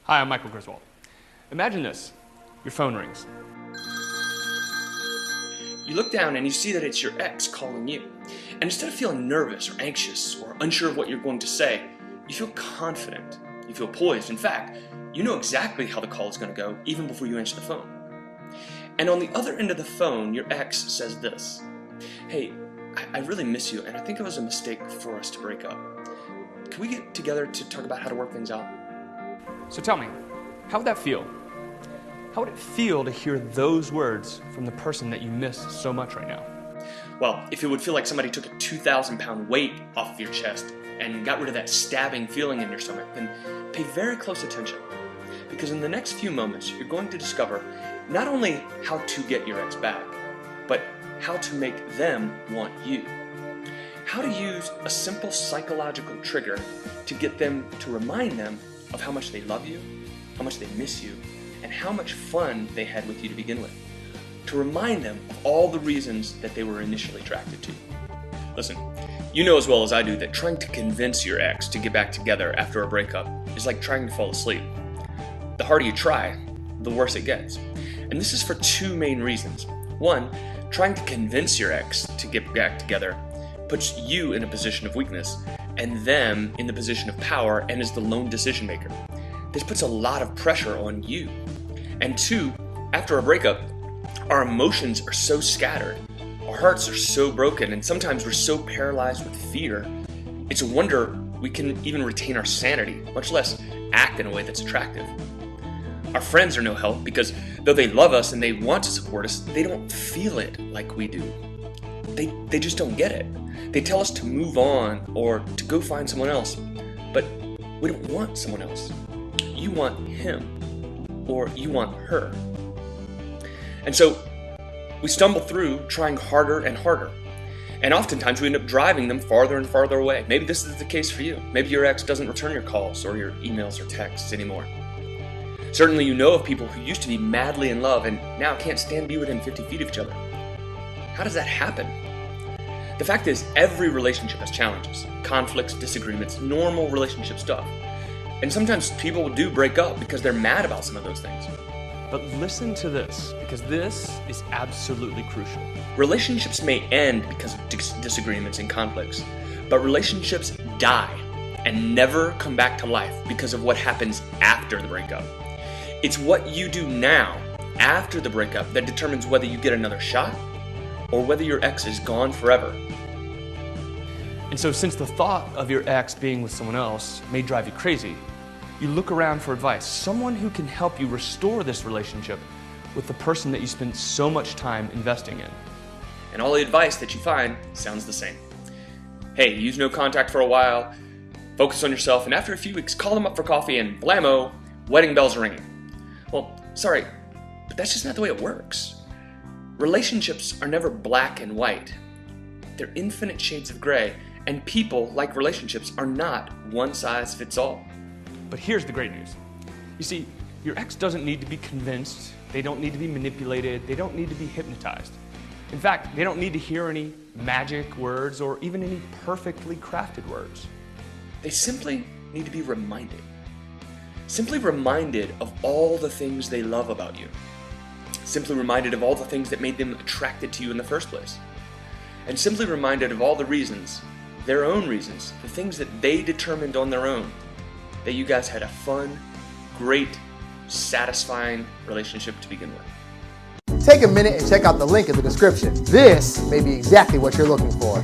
Hi, I'm Michael Griswold. Imagine this. Your phone rings. You look down and you see that it's your ex calling you. And instead of feeling nervous or anxious or unsure of what you're going to say, you feel confident. You feel poised. In fact, you know exactly how the call is going to go even before you answer the phone. And on the other end of the phone, your ex says this: "Hey, I really miss you, and I think it was a mistake for us to break up. Can we get together to talk about how to work things out?" So tell me, how would that feel? How would it feel to hear those words from the person that you miss so much right now? Well, if it would feel like somebody took a 2,000-pound weight off of your chest and got rid of that stabbing feeling in your stomach, then pay very close attention. Because in the next few moments, you're going to discover not only how to get your ex back, but how to make them want you. How to use a simple psychological trigger to get them to remind them of how much they love you, how much they miss you, and how much fun they had with you to begin with. To remind them of all the reasons that they were initially attracted to you. Listen, you know as well as I do that trying to convince your ex to get back together after a breakup is like trying to fall asleep. The harder you try, the worse it gets. And this is for two main reasons. One, trying to convince your ex to get back together puts you in a position of weakness and them in the position of power and is the lone decision maker. This puts a lot of pressure on you. And two, after a breakup, our emotions are so scattered, our hearts are so broken, and sometimes we're so paralyzed with fear, it's a wonder we can even retain our sanity, much less act in a way that's attractive. Our friends are no help because though they love us and they want to support us, they don't feel it like we do. They just don't get it. They tell us to move on or to go find someone else, but we don't want someone else. You want him or you want her. And so we stumble through trying harder and harder. And oftentimes we end up driving them farther and farther away. Maybe this is the case for you. Maybe your ex doesn't return your calls or your emails or texts anymore. Certainly you know of people who used to be madly in love and now can't stand to be within 50 feet of each other. How does that happen? The fact is, every relationship has challenges, conflicts, disagreements, normal relationship stuff. And sometimes people do break up because they're mad about some of those things. But listen to this, because this is absolutely crucial. Relationships may end because of disagreements and conflicts, but relationships die and never come back to life because of what happens after the breakup. It's what you do now, after the breakup, that determines whether you get another shot or whether your ex is gone forever. And so since the thought of your ex being with someone else may drive you crazy, you look around for advice, someone who can help you restore this relationship with the person that you spent so much time investing in. And all the advice that you find sounds the same. Hey, use no contact for a while, focus on yourself, and after a few weeks, call them up for coffee and blammo, wedding bells are ringing. Well, sorry, but that's just not the way it works. Relationships are never black and white. They're infinite shades of gray, and people, like relationships, are not one size fits all. But here's the great news. You see, your ex doesn't need to be convinced, they don't need to be manipulated, they don't need to be hypnotized. In fact, they don't need to hear any magic words or even any perfectly crafted words. They simply need to be reminded. Simply reminded of all the things they love about you. Simply reminded of all the things that made them attracted to you in the first place. And simply reminded of all the reasons, their own reasons, the things that they determined on their own, that you guys had a fun, great, satisfying relationship to begin with. Take a minute and check out the link in the description. This may be exactly what you're looking for.